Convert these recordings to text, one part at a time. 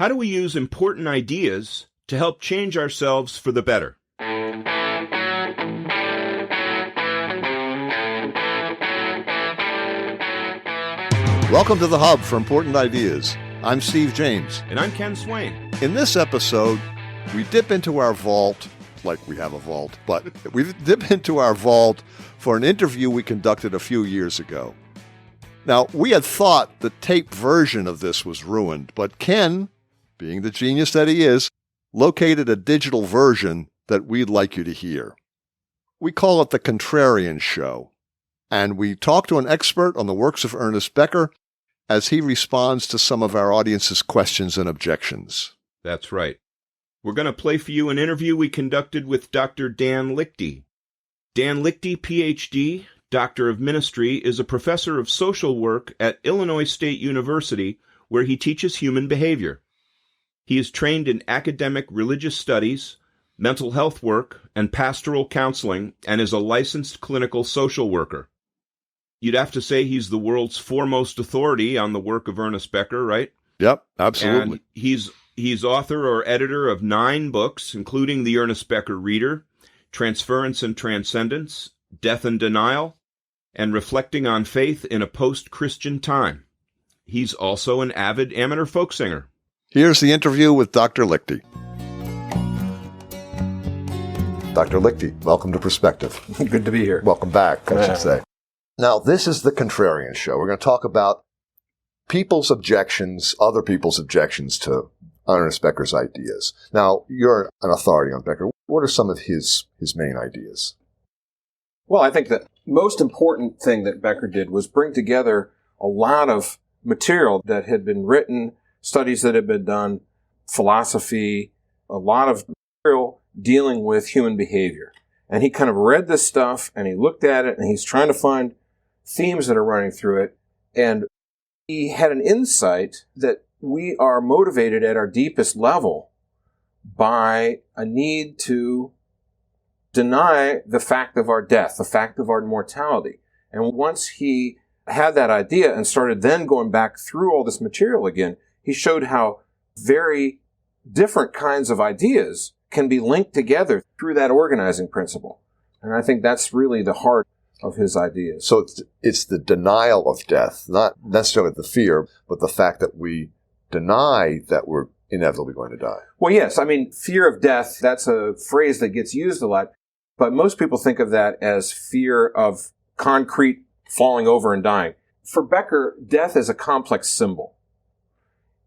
How do we use important ideas to help change ourselves for the better? Welcome to The Hub for Important Ideas. I'm Steve James. And I'm Ken Swain. In this episode, we dip into our vault, like we have a vault, but we dip into our vault for an interview we conducted a few years ago. Now, we had thought the tape version of this was ruined, but Ken, being the genius that he is, located a digital version that we'd like you to hear. We call it The Contrarian Show, and we talk to an expert on the works of Ernest Becker as he responds to some of our audience's questions and objections. That's right. We're going to play for you an interview we conducted with Dr. Dan Liechty. Dan Liechty, Ph.D., Doctor of Ministry, is a professor of social work at Illinois State University, where he teaches human behavior. He is trained in academic religious studies, mental health work, and pastoral counseling, and is a licensed clinical social worker. You'd have to say he's the world's foremost authority on the work of Ernest Becker, right? Yep, absolutely. And he's author or editor of 9 books, including The Ernest Becker Reader, Transference and Transcendence, Death and Denial, and Reflecting on Faith in a Post-Christian Time. He's also an avid amateur folk singer. Here's the interview with Dr. Liechty. Dr. Liechty, welcome to Perspective. Good to be here. Welcome back, I should say. Now, this is The Contrarian Show. We're going to talk about people's objections, other people's objections to Ernest Becker's ideas. Now, you're an authority on Becker. What are some of his main ideas? Well, I think the most important thing that Becker did was bring together a lot of material that had been written, studies that had been done, philosophy, a lot of material dealing with human behavior. And he kind of read this stuff, and he looked at it, and he's trying to find themes that are running through it. And he had an insight that we are motivated at our deepest level by a need to deny the fact of our death, the fact of our mortality. And once he had that idea and started then going back through all this material again, he showed how very different kinds of ideas can be linked together through that organizing principle. And I think that's really the heart of his ideas. So it's the denial of death, not necessarily the fear, but the fact that we deny that we're inevitably going to die. Well, yes. I mean, fear of death, that's a phrase that gets used a lot. But most people think of that as fear of concrete falling over and dying. For Becker, death is a complex symbol.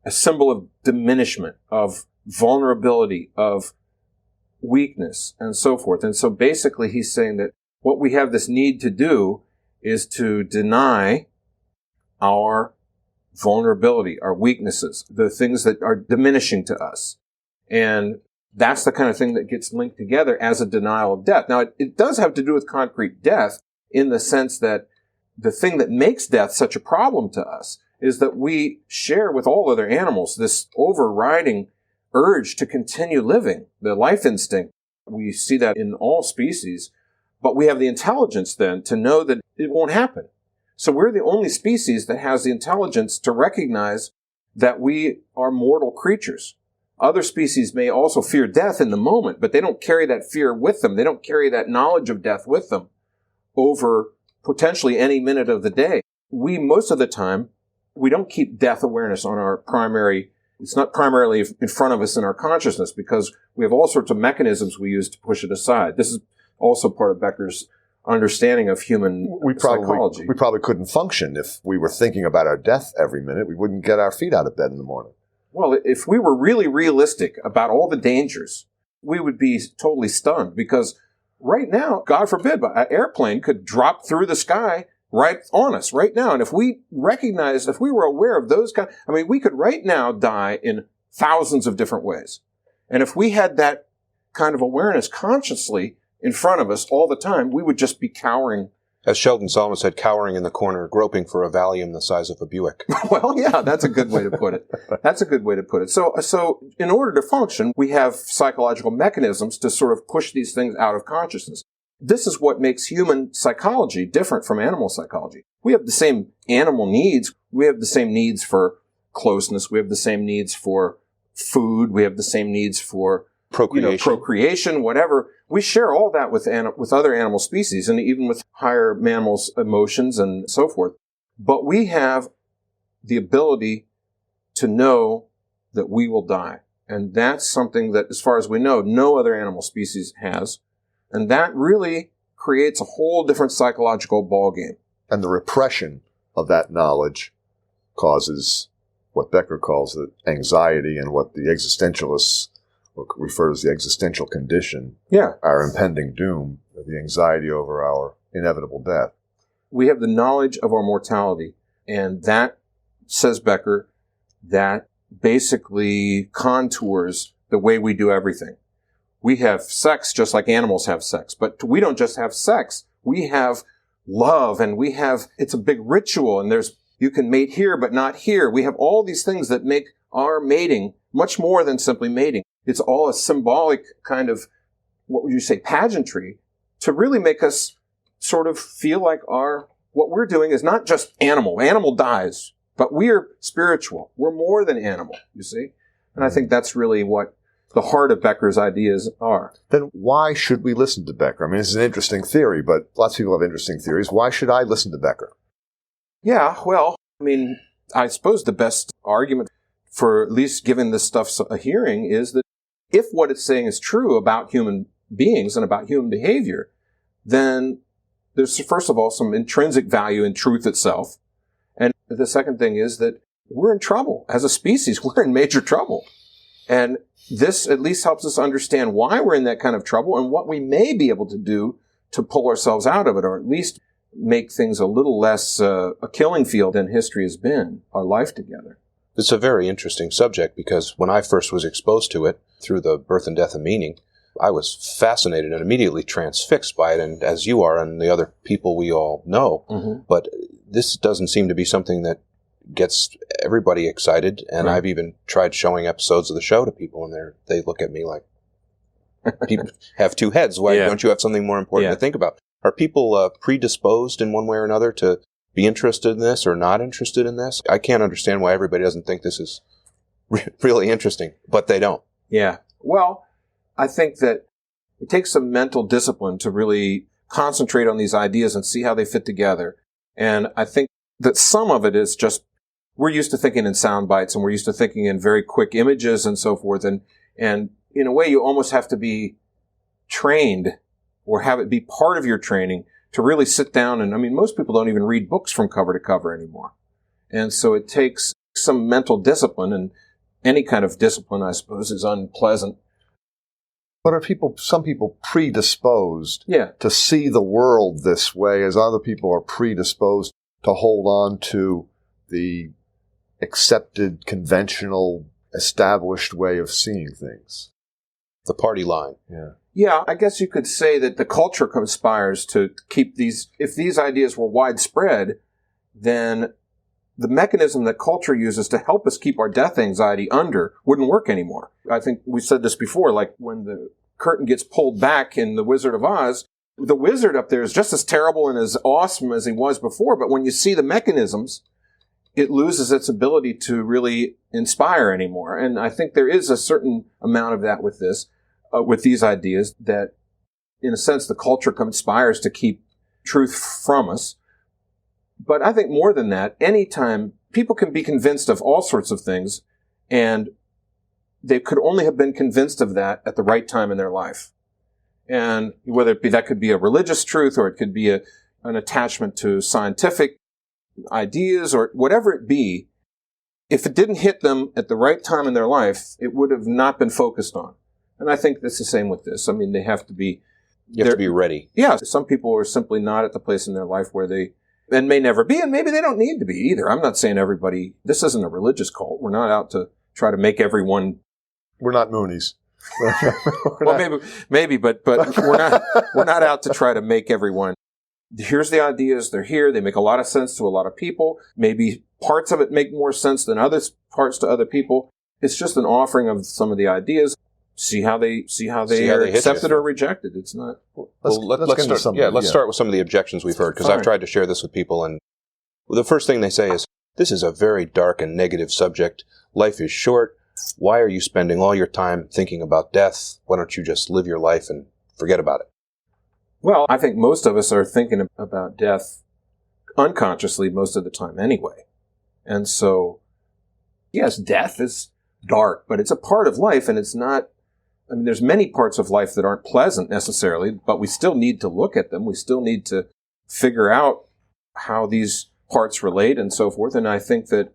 A symbol of diminishment, of vulnerability, of weakness, and so forth. And so basically he's saying that what we have this need to do is to deny our vulnerability, our weaknesses, the things that are diminishing to us. And that's the kind of thing that gets linked together as a denial of death. Now, it does have to do with concrete death in the sense that the thing that makes death such a problem to us is that we share with all other animals this overriding urge to continue living, the life instinct. We see that in all species, but we have the intelligence then to know that it won't happen. So we're the only species that has the intelligence to recognize that we are mortal creatures. Other species may also fear death in the moment, but they don't carry that fear with them. They don't carry that knowledge of death with them over potentially any minute of the day. We, most of the time, we don't keep death awareness on our primary. It's not primarily in front of us in our consciousness because we have all sorts of mechanisms we use to push it aside. This is also part of Becker's understanding of human psychology. We probably couldn't function if we were thinking about our death every minute. We wouldn't get our feet out of bed in the morning. Well, if we were really realistic about all the dangers, we would be totally stunned because right now, God forbid, an airplane could drop through the sky right on us right now. And if we recognized, if we were aware of those we could right now die in thousands of different ways. And if we had that kind of awareness consciously in front of us all the time, we would just be cowering. As Sheldon Solomon said, cowering in the corner, groping for a Valium the size of a Buick. Well, yeah, that's a good way to put it. That's a good way to put it. So in order to function, we have psychological mechanisms to sort of push these things out of consciousness. This is what makes human psychology different from animal psychology. We have the same animal needs. We have the same needs for closeness. We have the same needs for food. We have the same needs for Procreation. whatever. We share all that with other animal species and even with higher mammals' emotions and so forth. But we have the ability to know that we will die. And that's something that, as far as we know, no other animal species has. And that really creates a whole different psychological ballgame. And the repression of that knowledge causes what Becker calls the anxiety and what the existentialists refer to as the existential condition, our impending doom, the anxiety over our inevitable death. We have the knowledge of our mortality, and that, says Becker, that basically contours the way we do everything. We have sex just like animals have sex, but we don't just have sex. We have love, and it's a big ritual, and you can mate here but not here. We have all these things that make our mating much more than simply mating. It's all a symbolic kind of, what would you say, pageantry to really make us sort of feel like what we're doing is not just animal. Animal dies, but we're spiritual. We're more than animal, you see? And I think that's really what the heart of Becker's ideas are. Then why should we listen to Becker? I mean, this is an interesting theory, but lots of people have interesting theories. Why should I listen to Becker? Yeah, well, I mean, I suppose the best argument for at least giving this stuff a hearing is that if what it's saying is true about human beings and about human behavior, then there's, first of all, some intrinsic value in truth itself. And the second thing is that we're in trouble. As a species, we're in major trouble. And this at least helps us understand why we're in that kind of trouble and what we may be able to do to pull ourselves out of it, or at least make things a little less a killing field than history has been, our life together. It's a very interesting subject because when I first was exposed to it through the Birth and Death of Meaning, I was fascinated and immediately transfixed by it, and as you are and the other people we all know. Mm-hmm. But this doesn't seem to be something that gets everybody excited, and right. I've even tried showing episodes of the show to people, and they look at me like, people have two heads. Why don't you have something more important to think about? Are people predisposed in one way or another to be interested in this or not interested in this? I can't understand why everybody doesn't think this is really interesting, but they don't. Yeah. Well, I think that it takes some mental discipline to really concentrate on these ideas and see how they fit together. And I think that some of it is just, we're used to thinking in sound bites, and we're used to thinking in very quick images and so forth. And in a way, you almost have to be trained or have it be part of your training to really sit down. And I mean, most people don't even read books from cover to cover anymore. And so it takes some mental discipline, and any kind of discipline, I suppose, is unpleasant. But are some people predisposed to see the world this way, as other people are predisposed to hold on to the accepted, conventional, established way of seeing things? The party line. Yeah, I guess you could say that the culture conspires to keep these, if these ideas were widespread, then the mechanism that culture uses to help us keep our death anxiety under wouldn't work anymore. I think we said this before, like when the curtain gets pulled back in The Wizard of Oz, the wizard up there is just as terrible and as awesome as he was before, but when you see the mechanisms, it loses its ability to really inspire anymore. And I think there is a certain amount of that with this, with these ideas, that in a sense the culture conspires to keep truth from us. But I think more than that, anytime people can be convinced of all sorts of things, and they could only have been convinced of that at the right time in their life. And whether it be, that could be a religious truth, or it could be an attachment to scientific ideas, or whatever it be, if it didn't hit them at the right time in their life, it would have not been focused on. And I think that's the same with this. I mean, they have to be... You have to be ready. Yeah, some people are simply not at the place in their life where they... and may never be, and maybe they don't need to be either. I'm not saying everybody... This isn't a religious cult. We're not out to try to make everyone... We're not Moonies. Well, maybe, but we're not out to try to make everyone... Here's the ideas. They're here. They make a lot of sense to a lot of people. Maybe parts of it make more sense than other parts to other people. It's just an offering of some of the ideas. See how they are accepted or rejected. It's not. Let's start with some of the objections we've heard, because I've tried to share this with people, and the first thing they say is, "This is a very dark and negative subject. Life is short. Why are you spending all your time thinking about death? Why don't you just live your life and forget about it? Well, I think most of us are thinking about death unconsciously most of the time anyway. And so, yes, death is dark, but it's a part of life, and it's not, I mean, there's many parts of life that aren't pleasant necessarily, but we still need to look at them. We still need to figure out how these parts relate and so forth. And I think that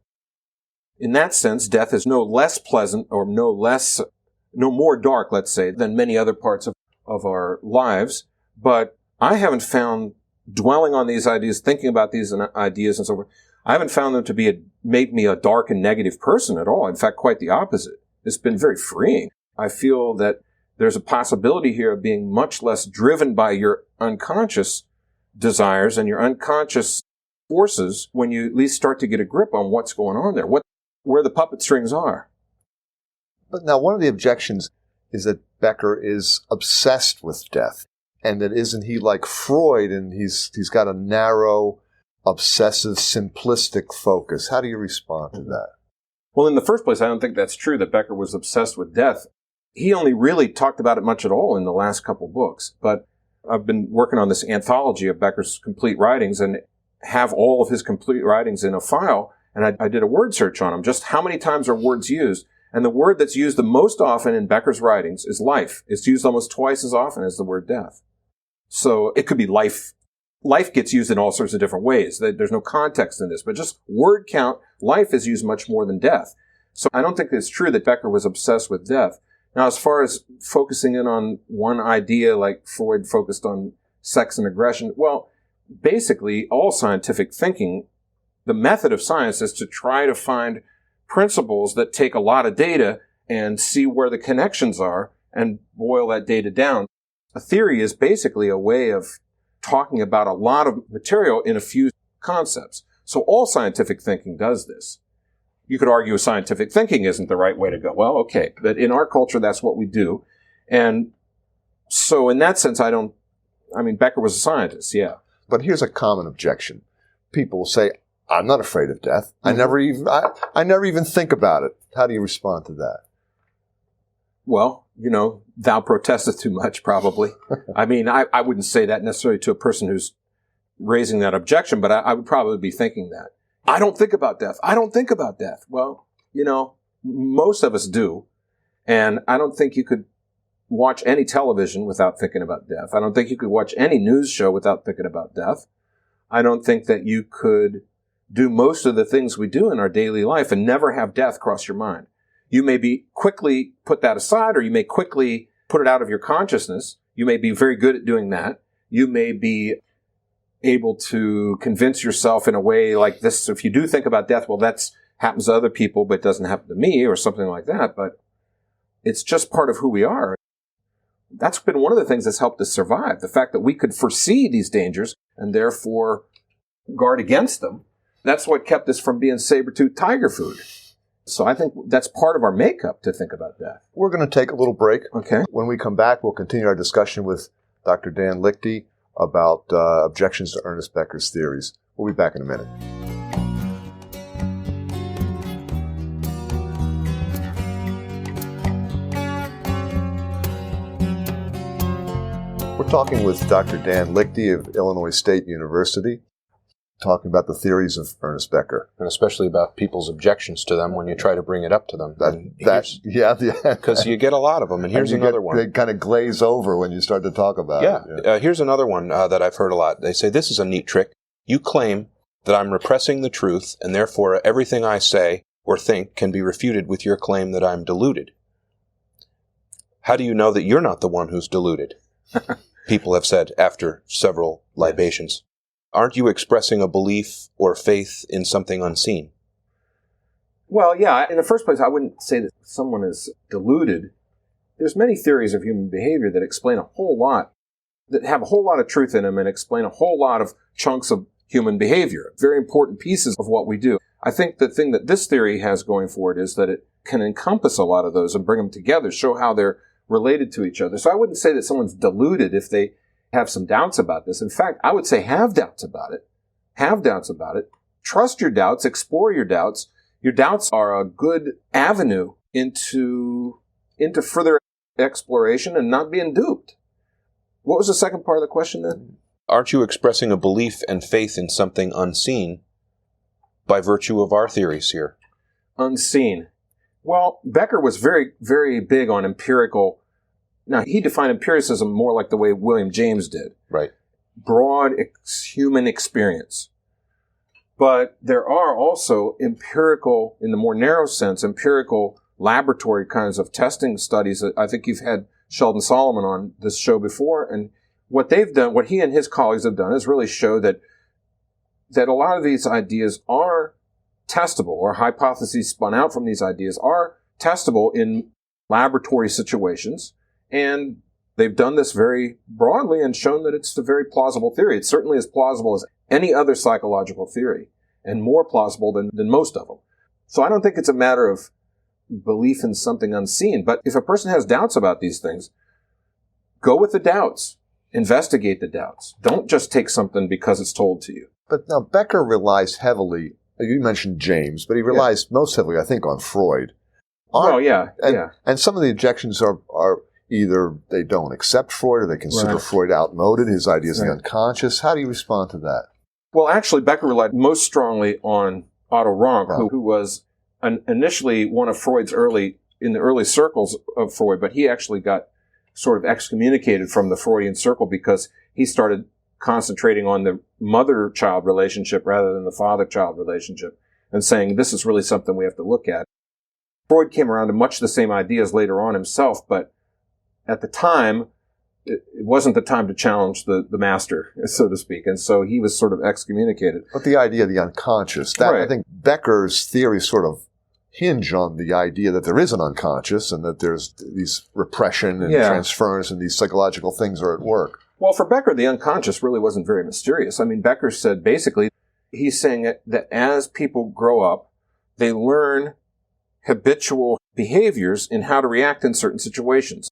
in that sense, death is no less pleasant or no more dark, let's say, than many other parts of our lives. But I haven't found, dwelling on these ideas, thinking about these ideas and so forth, I haven't found them to made me a dark and negative person at all. In fact, quite the opposite. It's been very freeing. I feel that there's a possibility here of being much less driven by your unconscious desires and your unconscious forces when you at least start to get a grip on what's going on there, where the puppet strings are. But now, one of the objections is that Becker is obsessed with death, and that isn't he like Freud, and he's got a narrow, obsessive, simplistic focus. How do you respond to that? Well, in the first place, I don't think that's true that Becker was obsessed with death. He only really talked about it much at all in the last couple books. But I've been working on this anthology of Becker's complete writings and have all of his complete writings in a file. And I did a word search on them. Just how many times are words used? And the word that's used the most often in Becker's writings is life. It's used almost twice as often as the word death. So it could be life. Life gets used in all sorts of different ways. There's no context in this, but just word count, life is used much more than death. So I don't think it's true that Becker was obsessed with death. Now, as far as focusing in on one idea like Freud focused on sex and aggression, well, basically all scientific thinking, the method of science is to try to find principles that take a lot of data and see where the connections are and boil that data down. A theory is basically a way of talking about a lot of material in a few concepts. So all scientific thinking does this. You could argue scientific thinking isn't the right way to go. Well, okay, but in our culture, that's what we do. And so in that sense, Becker was a scientist, yeah. But here's a common objection. People will say, I'm not afraid of death. Mm-hmm. I never even think about it. How do you respond to that? Well, thou protesteth too much, probably. I mean, I wouldn't say that necessarily to a person who's raising that objection, but I would probably be thinking that. I don't think about death. I don't think about death. Well, most of us do. And I don't think you could watch any television without thinking about death. I don't think you could watch any news show without thinking about death. I don't think that you could do most of the things we do in our daily life and never have death cross your mind. You may be quickly put that aside, or you may quickly put it out of your consciousness. You may be very good at doing that. You may be able to convince yourself in a way like this. If you do think about death, well, that happens to other people, but it doesn't happen to me, or something like that. But it's just part of who we are. That's been one of the things that's helped us survive. The fact that we could foresee these dangers and therefore guard against them. That's what kept us from being saber-toothed tiger food. So I think that's part of our makeup to think about death. We're going to take a little break. Okay. When we come back, we'll continue our discussion with Dr. Dan Liechty about objections to Ernest Becker's theories. We'll be back in a minute. We're talking with Dr. Dan Liechty of Illinois State University, talking about the theories of Ernest Becker. And especially about people's objections to them when you try to bring it up to them. Because you get a lot of them. And here's another one. They kind of glaze over when you start to talk about it. Yeah. Here's another one that I've heard a lot. They say, this is a neat trick. You claim that I'm repressing the truth, and therefore everything I say or think can be refuted with your claim that I'm deluded. How do you know that you're not the one who's deluded? People have said after several libations. Aren't you expressing a belief or faith in something unseen? Well, yeah. In the first place, I wouldn't say that someone is deluded. There's many theories of human behavior that explain a whole lot, that have a whole lot of truth in them and explain a whole lot of chunks of human behavior, very important pieces of what we do. I think the thing that this theory has going for it is that it can encompass a lot of those and bring them together, show how they're related to each other. So I wouldn't say that someone's deluded if they have some doubts about this. In fact, I would say have doubts about it. Have doubts about it. Trust your doubts. Explore your doubts. Your doubts are a good avenue into further exploration and not being duped. What was the second part of the question then? Aren't you expressing a belief and faith in something unseen by virtue of our theories here? Unseen. Well, Becker was very, very big on empirical. Now, he defined empiricism more like the way William James did. Right. Broad human experience. But there are also empirical, in the more narrow sense, empirical laboratory kinds of testing studies. I think you've had Sheldon Solomon on this show before, and what they've done, what he and his colleagues have done, is really show that a lot of these ideas are testable, or hypotheses spun out from these ideas are testable in laboratory situations, and they've done this very broadly and shown that it's a very plausible theory. It's certainly as plausible as any other psychological theory, and more plausible than most of them. So I don't think it's a matter of belief in something unseen, but if a person has doubts about these things, go with the doubts. Investigate the doubts. Don't just take something because it's told to you. But now Becker relies heavily, you mentioned James, but he relies most heavily, I think, on Freud. And some of the objections are either they don't accept Freud or they consider Freud outmoded, his ideas of the unconscious. How do you respond to that? Well, actually, Becker relied most strongly on Otto Rank, who was initially one of Freud's in the early circles of Freud, but he actually got sort of excommunicated from the Freudian circle because he started concentrating on the mother-child relationship rather than the father-child relationship and saying this is really something we have to look at. Freud came around to much the same ideas later on himself, but at the time, it wasn't the time to challenge the master, so to speak, and so he was sort of excommunicated. But the idea of the unconscious, I think Becker's theories sort of hinge on the idea that there is an unconscious and that there's these repression and transference and these psychological things are at work. Well, for Becker, the unconscious really wasn't very mysterious. I mean, Becker said basically, he's saying that as people grow up, they learn habitual behaviors in how to react in certain situations.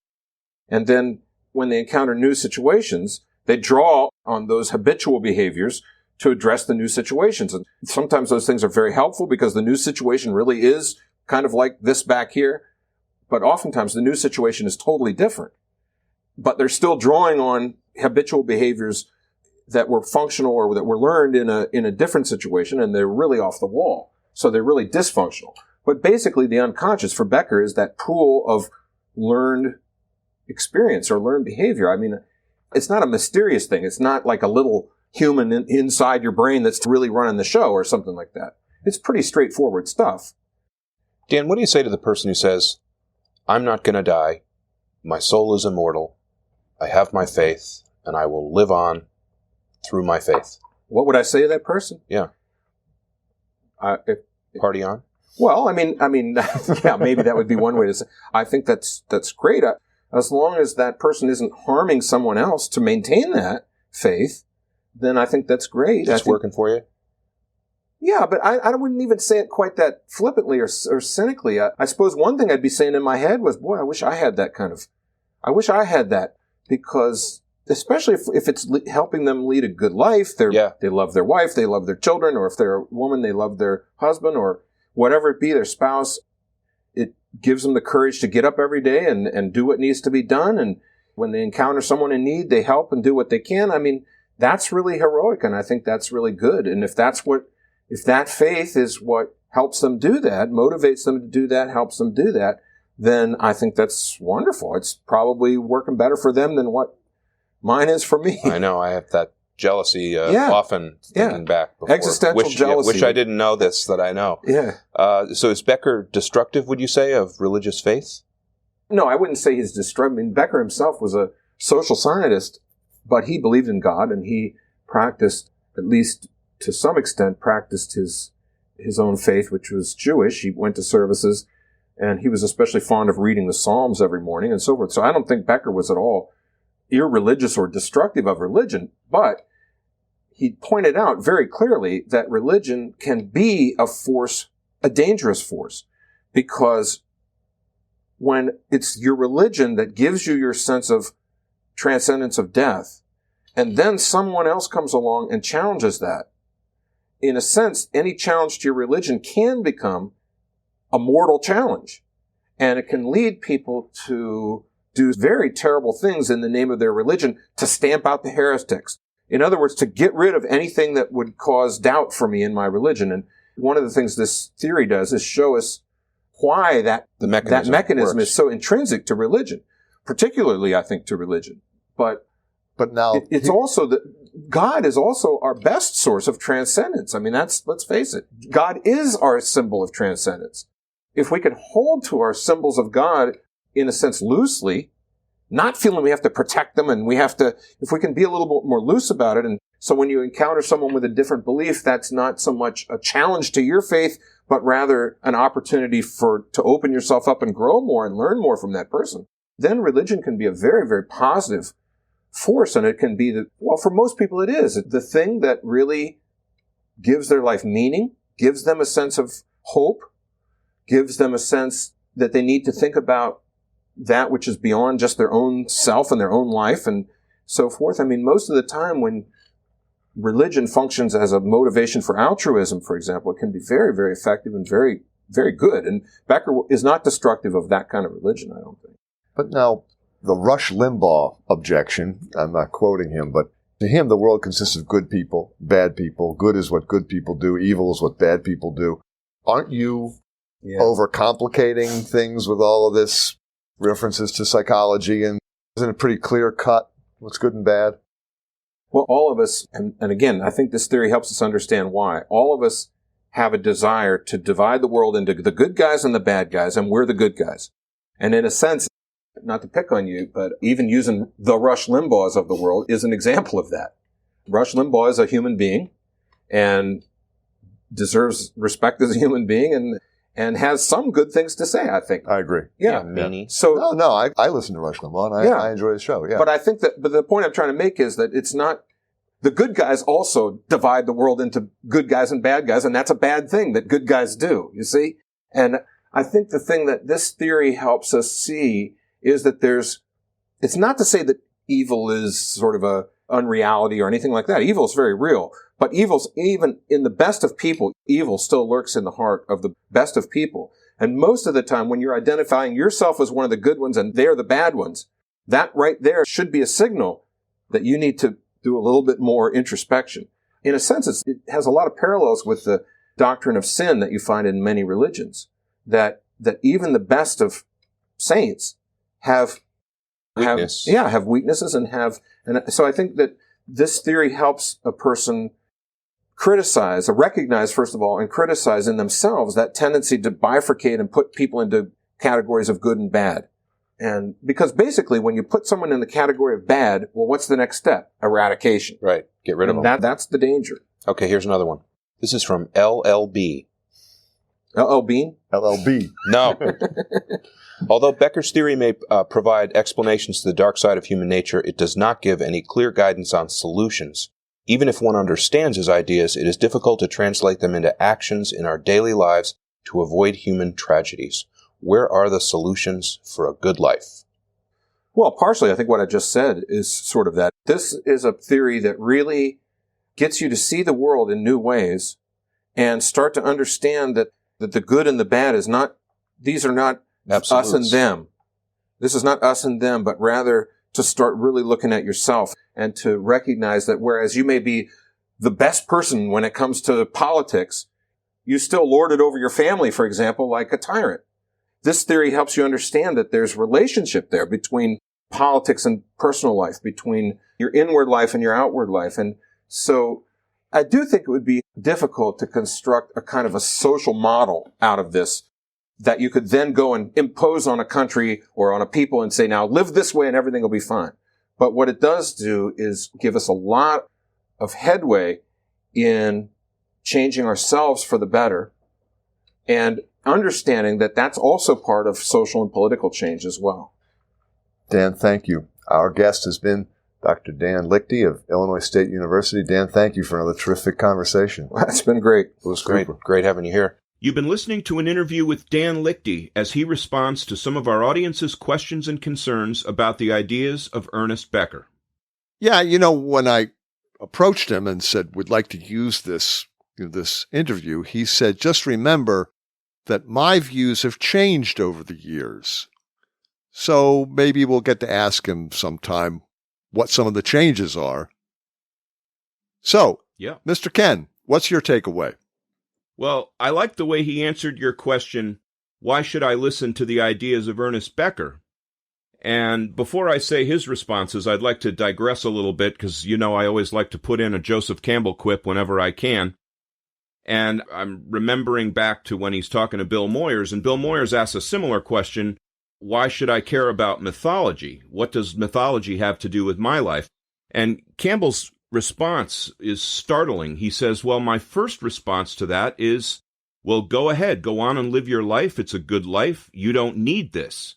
And then when they encounter new situations, they draw on those habitual behaviors to address the new situations. And sometimes those things are very helpful because the new situation really is kind of like this back here. But oftentimes the new situation is totally different. But they're still drawing on habitual behaviors that were functional or that were learned in a different situation, and they're really off the wall. So they're really dysfunctional. But basically the unconscious for Becker is that pool of learned experience or learned behavior. I mean, it's not a mysterious thing. It's not like a little human inside your brain that's really running the show or something like that. It's pretty straightforward stuff. Dan, what do you say to the person who says, I'm not going to die, my soul is immortal, I have my faith, and I will live on through my faith? What would I say to that person? Yeah. Party on? Well, I mean, yeah, maybe that would be one way to say. I think that's great. As long as that person isn't harming someone else to maintain that faith, then I think that's great. It's working for you? Yeah, but I wouldn't even say it quite that flippantly or cynically. I suppose one thing I'd be saying in my head was, boy, I wish I had that because especially if it's helping them lead a good life, they love their wife, they love their children, or if they're a woman, they love their husband, or whatever it be, their spouse. It gives them the courage to get up every day and do what needs to be done. And when they encounter someone in need, they help and do what they can. I mean, that's really heroic, and I think that's really good. And if that faith is what helps them do that, motivates them to do that, helps them do that, then I think that's wonderful. It's probably working better for them than what mine is for me. I know. I have that jealousy often thinking back before. Existential jealousy. Wish I didn't know this that I know. Yeah. So is Becker destructive, would you say, of religious faith? No, I wouldn't say he's destructive. I mean, Becker himself was a social scientist, but he believed in God, and he practiced, at least to some extent, practiced his own faith, which was Jewish. He went to services, and he was especially fond of reading the Psalms every morning and so forth. So I don't think Becker was at all irreligious or destructive of religion, but he pointed out very clearly that religion can be a force, a dangerous force, because when it's your religion that gives you your sense of transcendence of death, and then someone else comes along and challenges that, in a sense, any challenge to your religion can become a mortal challenge. And it can lead people to do very terrible things in the name of their religion to stamp out the heretics. In other words, to get rid of anything that would cause doubt for me in my religion. And one of the things this theory does is show us why that mechanism is so intrinsic to religion, particularly, I think, to religion. But now it's also that God is also our best source of transcendence. I mean, let's face it. God is our symbol of transcendence. If we can hold to our symbols of God, in a sense, loosely, not feeling we have to protect them and if we can be a little bit more loose about it. And so when you encounter someone with a different belief, that's not so much a challenge to your faith, but rather an opportunity to open yourself up and grow more and learn more from that person. Then religion can be a very, very positive force, and it can be for most people it is. The thing that really gives their life meaning, gives them a sense of hope, gives them a sense that they need to think about that which is beyond just their own self and their own life and so forth. I mean, most of the time when religion functions as a motivation for altruism, for example, it can be very, very effective and very, very good. And Becker is not destructive of that kind of religion, I don't think. But now, the Rush Limbaugh objection, I'm not quoting him, but to him, the world consists of good people, bad people. Good is what good people do. Evil is what bad people do. Aren't you overcomplicating things with all of this references to psychology? And isn't it pretty clear cut what's good and bad? Well, all of us, and again, I think this theory helps us understand why. All of us have a desire to divide the world into the good guys and the bad guys, and we're the good guys. And in a sense, not to pick on you, but even using the Rush Limbaughs of the world is an example of that. Rush Limbaugh is a human being and deserves respect as a human being and has some good things to say, I think. I agree. Yeah. So I listen to Rush Limbaugh and I enjoy the show. Yeah. But I think but the point I'm trying to make is that it's not, the good guys also divide the world into good guys and bad guys, and that's a bad thing that good guys do, you see? And I think the thing that this theory helps us see is that it's not to say that evil is sort of a unreality or anything like that. Evil is very real. But evil's, even in the best of people, evil still lurks in the heart of the best of people. And most of the time, when you're identifying yourself as one of the good ones and they're the bad ones, that right there should be a signal that you need to do a little bit more introspection. In a sense, it has a lot of parallels with the doctrine of sin that you find in many religions, that even the best of saints have weaknesses and so I think that this theory helps a person recognize, first of all, and criticize in themselves that tendency to bifurcate and put people into categories of good and bad. And because basically when you put someone in the category of bad, well, what's the next step? Eradication. Right. Get rid of them. That's the danger. Okay, here's another one. This is from LLB. LL Bean? LLB. No. Although Becker's theory may provide explanations to the dark side of human nature, it does not give any clear guidance on solutions. Even if one understands his ideas, it is difficult to translate them into actions in our daily lives to avoid human tragedies. Where are the solutions for a good life? Well, partially, I think what I just said is sort of that. This is a theory that really gets you to see the world in new ways and start to understand that the good and the bad these are not Absolutes. Us and them. This is not us and them, but rather to start really looking at yourself and to recognize that whereas you may be the best person when it comes to politics, you still lord it over your family, for example, like a tyrant. This theory helps you understand that there's relationship there between politics and personal life, between your inward life and your outward life. And so I do think it would be difficult to construct a kind of a social model out of this that you could then go and impose on a country or on a people and say, now live this way and everything will be fine. But what it does do is give us a lot of headway in changing ourselves for the better and understanding that that's also part of social and political change as well. Dan, thank you. Our guest has been Dr. Dan Liechty of Illinois State University. Dan, thank you for another terrific conversation. Well, it's been great. It was great. Great having you here. You've been listening to an interview with Dan Liechty as he responds to some of our audience's questions and concerns about the ideas of Ernest Becker. Yeah, when I approached him and said, we'd like to use this interview, he said, just remember, that my views have changed over the years. So maybe we'll get to ask him sometime what some of the changes are. So, Yeah. Mr. Ken, what's your takeaway? Well, I like the way he answered your question, why should I listen to the ideas of Ernest Becker? And before I say his responses, I'd like to digress a little bit because, I always like to put in a Joseph Campbell quip whenever I can. And I'm remembering back to when he's talking to Bill Moyers, and Bill Moyers asks a similar question, why should I care about mythology? What does mythology have to do with my life? And Campbell's response is startling. He says, well, my first response to that is, well, go ahead, go on and live your life. It's a good life. You don't need this.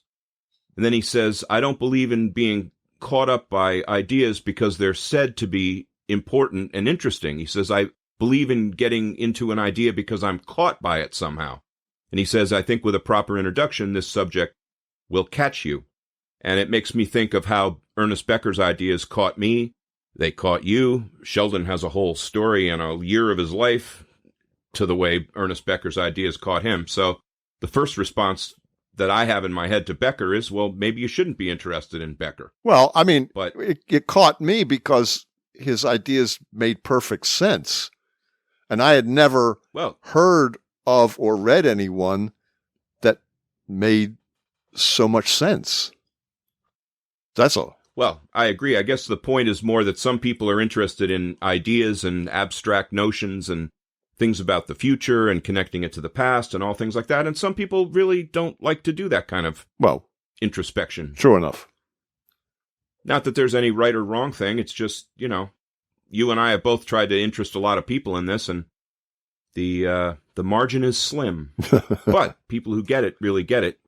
And then he says, I don't believe in being caught up by ideas because they're said to be important and interesting. He says, I believe in getting into an idea because I'm caught by it somehow. And he says, I think with a proper introduction, this subject will catch you. And it makes me think of how Ernest Becker's ideas caught me. They caught you. Sheldon has a whole story and a year of his life to the way Ernest Becker's ideas caught him. So the first response that I have in my head to Becker is, well, maybe you shouldn't be interested in Becker. Well, I mean, But it caught me because his ideas made perfect sense. And I had never heard of or read anyone that made so much sense. That's all. Well, I agree. I guess the point is more that some people are interested in ideas and abstract notions and things about the future and connecting it to the past and all things like that. And some people really don't like to do that kind of introspection. True enough. Not that there's any right or wrong thing. It's just, you and I have both tried to interest a lot of people in this, and the margin is slim. But people who get it really get it.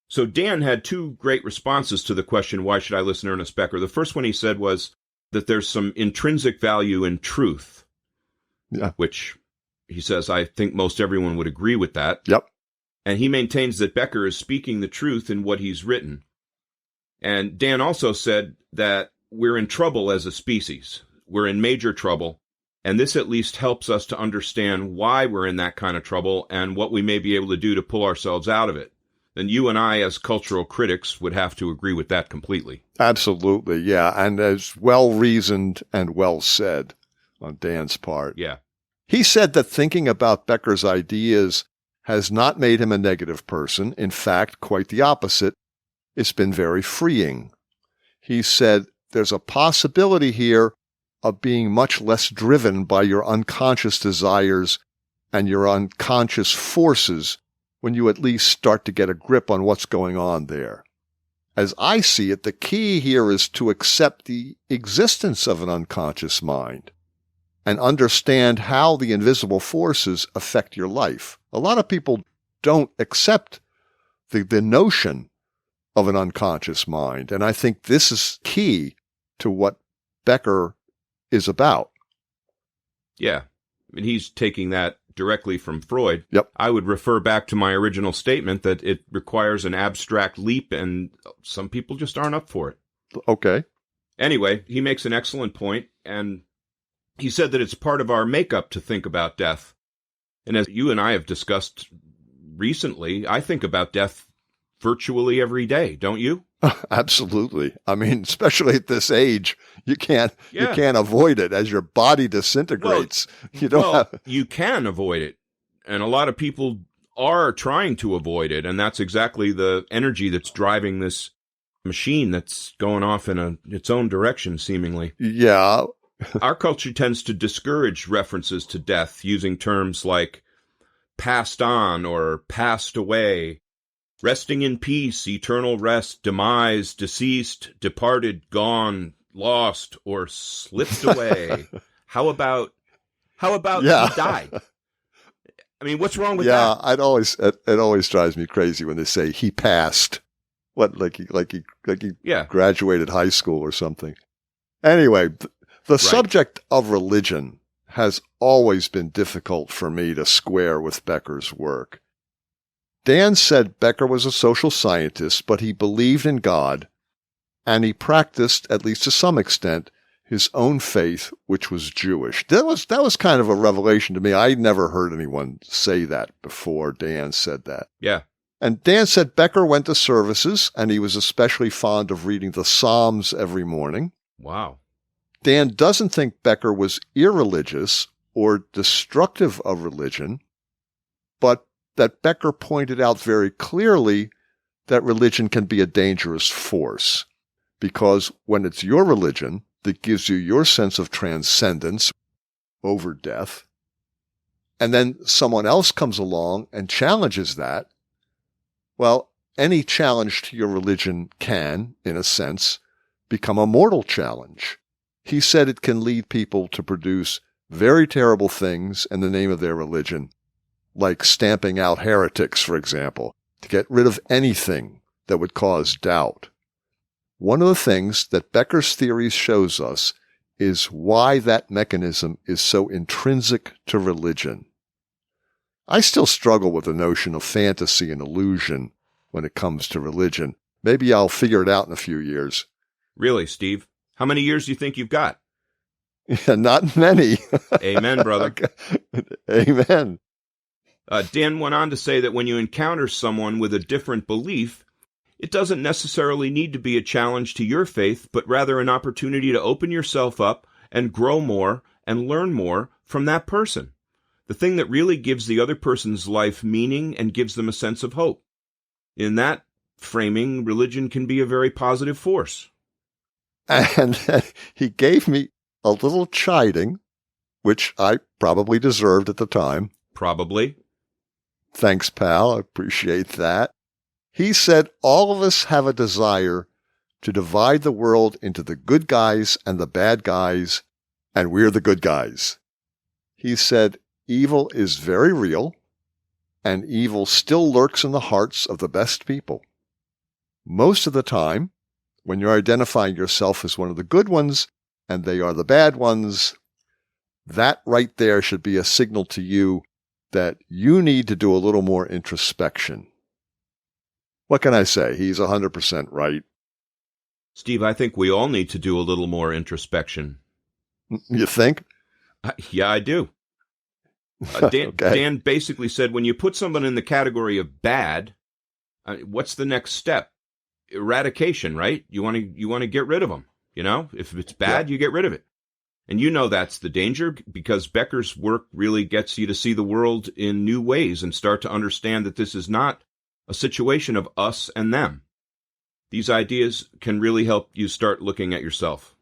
So Dan had two great responses to the question, why should I listen to Ernest Becker? The first one he said was that there's some intrinsic value in truth, which he says, I think most everyone would agree with that. Yep. And he maintains that Becker is speaking the truth in what he's written. And Dan also said that we're in trouble as a species. We're in major trouble. And this at least helps us to understand why we're in that kind of trouble and what we may be able to do to pull ourselves out of it. And you and I, as cultural critics, would have to agree with that completely. Absolutely, yeah. And as well-reasoned and well said on Dan's part. Yeah. He said that thinking about Becker's ideas has not made him a negative person. In fact, quite the opposite. It's been very freeing. He said there's a possibility here of being much less driven by your unconscious desires and your unconscious forces when you at least start to get a grip on what's going on there. As I see it, the key here is to accept the existence of an unconscious mind and understand how the invisible forces affect your life. A lot of people don't accept the notion of an unconscious mind, and I think this is key to what Becker is about. Yeah. And he's taking that directly from Freud. Yep. I would refer back to my original statement that it requires an abstract leap, and some people just aren't up for it. Okay. Anyway, he makes an excellent point, and he said that it's part of our makeup to think about death. And as you and I have discussed recently, I think about death virtually every day, don't you? Absolutely. I mean, especially at this age, you can't avoid it as your body disintegrates. You can avoid it. And a lot of people are trying to avoid it. And that's exactly the energy that's driving this machine that's going off in its own direction, seemingly. Yeah. Our culture tends to discourage references to death using terms like passed on or passed away. Resting in peace, eternal rest, demise, deceased, departed, gone, lost, or slipped away. How about he died? I mean, what's wrong with that? Yeah, it always drives me crazy when they say he passed. What, like he graduated high school or something. Anyway, the subject of religion has always been difficult for me to square with Becker's work. Dan said Becker was a social scientist, but he believed in God, and he practiced, at least to some extent, his own faith, which was Jewish. That was kind of a revelation to me. I'd never heard anyone say that before. Dan said that. Yeah. And Dan said Becker went to services, and he was especially fond of reading the Psalms every morning. Wow. Dan doesn't think Becker was irreligious or destructive of religion, but that Becker pointed out very clearly that religion can be a dangerous force, because when it's your religion that gives you your sense of transcendence over death, and then someone else comes along and challenges that, well, any challenge to your religion can, in a sense, become a mortal challenge. He said it can lead people to produce very terrible things in the name of their religion, like stamping out heretics, for example, to get rid of anything that would cause doubt. One of the things that Becker's theory shows us is why that mechanism is so intrinsic to religion. I still struggle with the notion of fantasy and illusion when it comes to religion. Maybe I'll figure it out in a few years. Really, Steve? How many years do you think you've got? Yeah, not many. Amen, brother. Amen. Dan went on to say that when you encounter someone with a different belief, it doesn't necessarily need to be a challenge to your faith, but rather an opportunity to open yourself up and grow more and learn more from that person. The thing that really gives the other person's life meaning and gives them a sense of hope. In that framing, religion can be a very positive force. And he gave me a little chiding, which I probably deserved at the time. Probably. Thanks, pal. I appreciate that. He said all of us have a desire to divide the world into the good guys and the bad guys, and we're the good guys. He said evil is very real, and evil still lurks in the hearts of the best people. Most of the time, when you're identifying yourself as one of the good ones, and they are the bad ones, that right there should be a signal to you that you need to do a little more introspection. What can I say? He's 100% right. Steve, I think we all need to do a little more introspection. You think? Yeah, I do. Dan, Okay. Dan basically said when you put someone in the category of bad, what's the next step? Eradication, right? You want to get rid of them. You know, if it's bad, you get rid of it. And you know that's the danger, because Becker's work really gets you to see the world in new ways and start to understand that this is not a situation of us and them. These ideas can really help you start looking at yourself.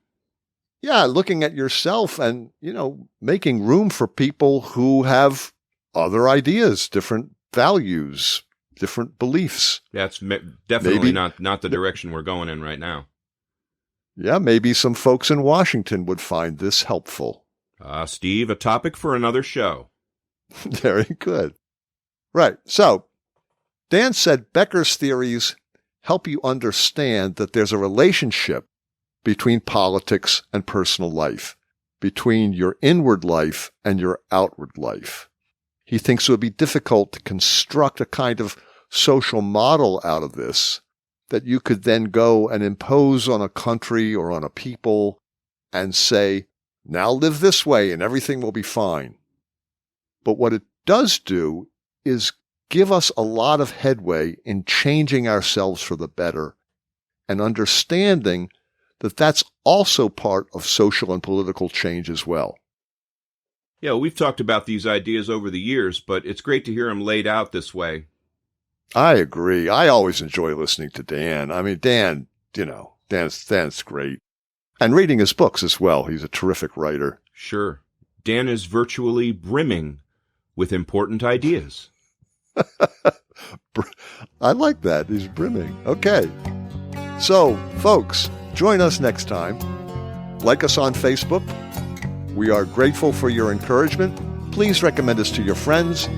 Yeah, looking at yourself and, making room for people who have other ideas, different values, different beliefs. That's definitely Maybe, not the direction we're going in right now. Yeah, maybe some folks in Washington would find this helpful. Steve, a topic for another show. Very good. Right. So, Dan said Becker's theories help you understand that there's a relationship between politics and personal life, between your inward life and your outward life. He thinks it would be difficult to construct a kind of social model out of this that you could then go and impose on a country or on a people and say, now live this way and everything will be fine. But what it does do is give us a lot of headway in changing ourselves for the better and understanding that that's also part of social and political change as well. Yeah, we've talked about these ideas over the years, but it's great to hear them laid out this way. I agree. I always enjoy listening to Dan. I mean, Dan, Dan's great. And reading his books as well. He's a terrific writer. Sure. Dan is virtually brimming with important ideas. I like that. He's brimming. Okay. So, folks, join us next time. Like us on Facebook. We are grateful for your encouragement. Please recommend us to your friends.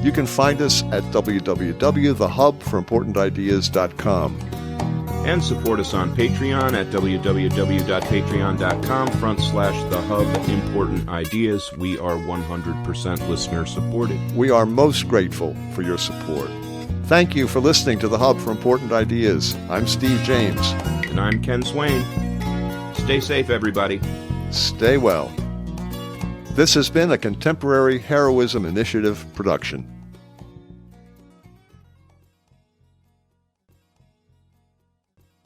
You can find us at www.thehubforimportantideas.com. And support us on Patreon at www.patreon.com/thehubimportantideas. We are 100% listener supported. We are most grateful for your support. Thank you for listening to The Hub for Important Ideas. I'm Steve James. And I'm Ken Swain. Stay safe, everybody. Stay well. This has been a Contemporary Heroism Initiative production.